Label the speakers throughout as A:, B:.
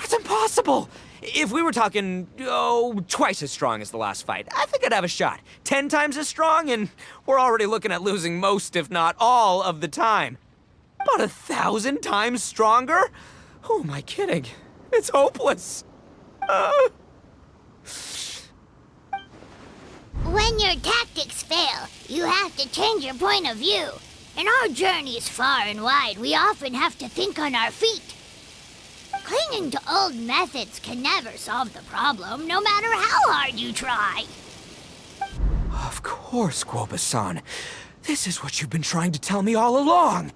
A: That's impossible! If we were talking, twice as strong as the last fight, I think I'd have a shot. 10 times as strong, and we're already looking at losing most, if not all, of the time. About 1,000 times stronger? Who am I kidding? It's hopeless.
B: When your tactics fail, you have to change your point of view. In our journeys far and wide, we often have to think on our feet. Clinging to old methods can never solve the problem, no matter how hard you try.
A: Of course, Guoba-san. This is what you've been trying to tell me all along.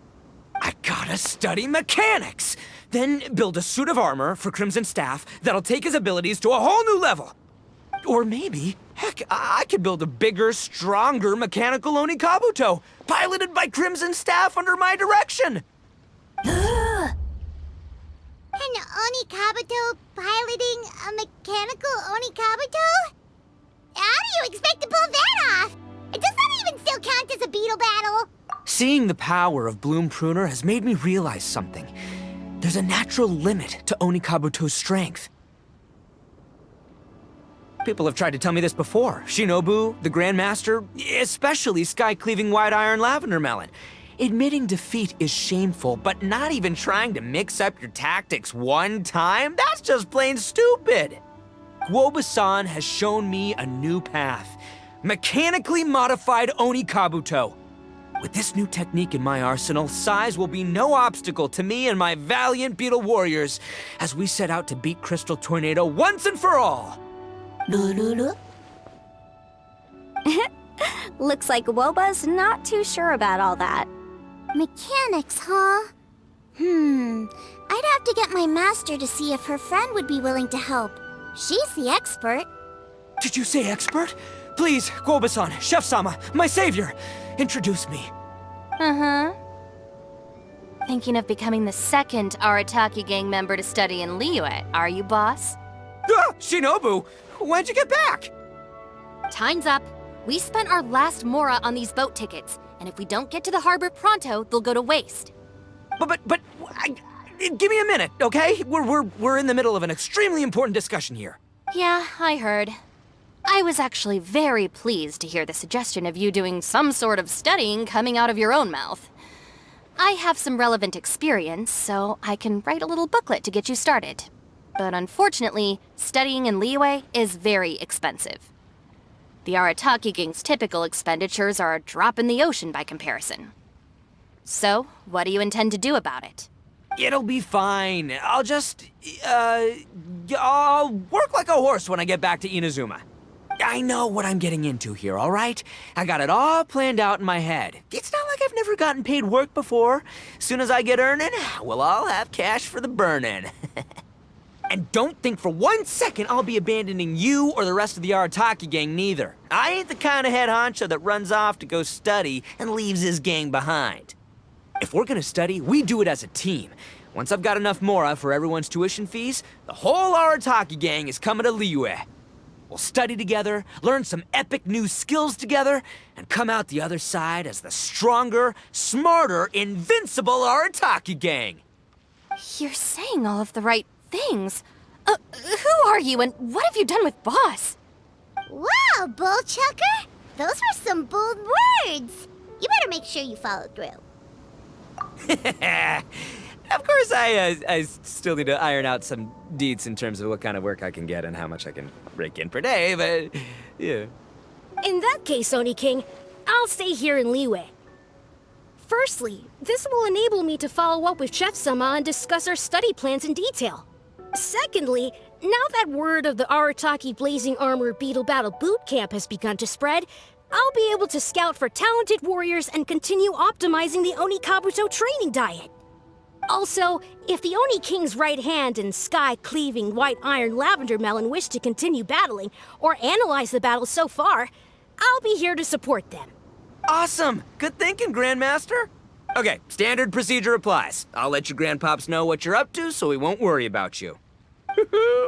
A: I gotta study mechanics, then build a suit of armor for Crimson Staff that'll take his abilities to a whole new level. Or maybe, heck, I could build a bigger, stronger mechanical Oni-Kabuto, piloted by Crimson Staff under my direction.
B: An Oni-Kabuto piloting a mechanical Oni-Kabuto? How do you expect to pull that off? Does that even still count as a beetle battle?
A: Seeing the power of Bloom Pruner has made me realize something. There's a natural limit to Oni-Kabuto's strength. People have tried to tell me this before. Shinobu, the Grandmaster, especially Sky-Cleaving White Iron Lavender Melon. Admitting defeat is shameful, but not even trying to mix up your tactics one time? That's just plain stupid! Guoba-san has shown me a new path. Mechanically modified Oni-Kabuto. With this new technique in my arsenal, size will be no obstacle to me and my valiant beetle warriors as we set out to beat Crystal Tornado once and for all!
C: Looks like Woba's not too sure about all that.
B: Mechanics, huh? I'd have to get my master to see if her friend would be willing to help. She's the expert.
A: Did you say expert? Please, Guoba-san, Chef-sama, my savior, introduce me.
C: Thinking of becoming the second Arataki gang member to study in Liyue, are you, boss?
A: Shinobu, when'd you get back?
C: Time's up. We spent our last mora on these boat tickets, and if we don't get to the harbor pronto, they'll go to waste.
A: Give me a minute, okay? We're in the middle of an extremely important discussion here.
C: Yeah, I heard. I was actually very pleased to hear the suggestion of you doing some sort of studying coming out of your own mouth. I have some relevant experience, so I can write a little booklet to get you started. But unfortunately, studying in Liyue is very expensive. The Arataki gang's typical expenditures are a drop in the ocean by comparison. So, what do you intend to do about it?
A: It'll be fine. I'll work like a horse when I get back to Inazuma. I know what I'm getting into here, all right? I got it all planned out in my head. It's not like I've never gotten paid work before. Soon as I get earning, we'll all have cash for the burning. And don't think for 1 second I'll be abandoning you or the rest of the Arataki gang neither. I ain't the kind of head honcho that runs off to go study and leaves his gang behind. If we're gonna study, we do it as a team. Once I've got enough mora for everyone's tuition fees, the whole Arataki gang is coming to Liyue. We'll study together, learn some epic new skills together, and come out the other side as the stronger, smarter, invincible Arataki gang.
C: You're saying all of the right things. Who are you and what have you done with Boss?
B: Wow, Bullchucker! Those were some bold words. You better make sure you follow through.
A: Of course, I still need to iron out some deets in terms of what kind of work I can get and how much I can rake in per day, but yeah.
D: In that case, Oni King, I'll stay here in Liyue. Firstly, this will enable me to follow up with Chef-sama and discuss our study plans in detail. Secondly, now that word of the Arataki Blazing Armor Beetle Battle Boot Camp has begun to spread, I'll be able to scout for talented warriors and continue optimizing the Oni-Kabuto training diet. Also, if the Oni King's right hand and Sky-Cleaving White Iron Lavender Melon wish to continue battling or analyze the battle so far, I'll be here to support them.
A: Awesome! Good thinking, Grandmaster! Okay, standard procedure applies. I'll let your grandpops know what you're up to so we won't worry about you.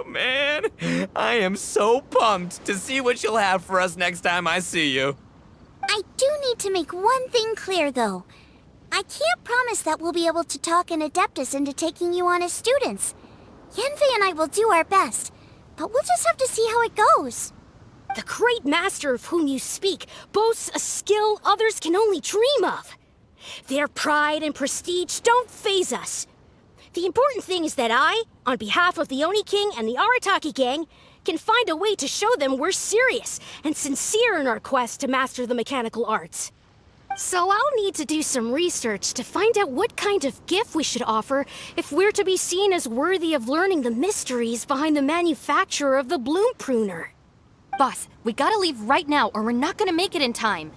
A: Man, I am so pumped to see what you'll have for us next time I see you.
B: I do need to make one thing clear, though. I can't promise that we'll be able to talk an Adeptus into taking you on as students. Yanfei and I will do our best, but we'll just have to see how it goes.
D: The great master of whom you speak boasts a skill others can only dream of. Their pride and prestige don't faze us. The important thing is that I, on behalf of the Oni King and the Arataki gang, can find a way to show them we're serious and sincere in our quest to master the mechanical arts. So I'll need to do some research to find out what kind of gift we should offer if we're to be seen as worthy of learning the mysteries behind the manufacture of the Bloom Pruner.
C: Boss, we gotta leave right now or we're not gonna make it in time.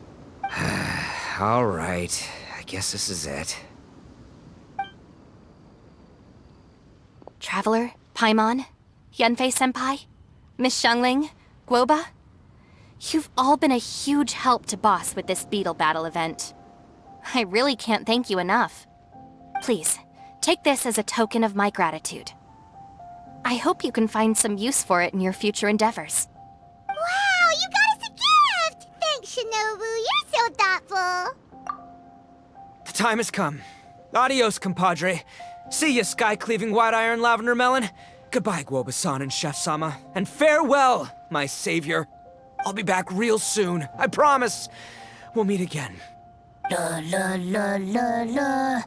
A: All right. I guess this is it.
C: Traveler, Paimon, Yanfei-senpai, Miss Xiangling, Guoba. You've all been a huge help to Boss with this beetle battle event. I really can't thank you enough. Please, take this as a token of my gratitude. I hope you can find some use for it in your future endeavors.
B: Wow, you got us a gift! Thanks, Shinobu. You're so thoughtful.
A: The time has come. Adios, compadre. See ya, sky-cleaving white-iron lavender melon. Goodbye, Guoba-san and Chef-sama. And farewell, my savior. I'll be back real soon. I promise. We'll meet again.
B: La la la la la.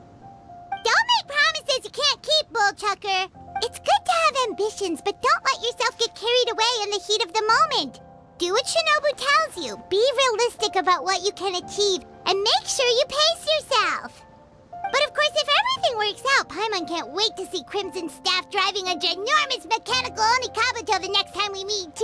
B: Don't make promises you can't keep, Bullchucker. It's good to have ambitions, but don't let yourself get carried away in the heat of the moment. Do what Shinobu tells you. Be realistic about what you can achieve, and make sure you pace yourself. But of course, if everything works out, Paimon can't wait to see Crimson Staff driving a ginormous mechanical Onikabuto the next time we meet.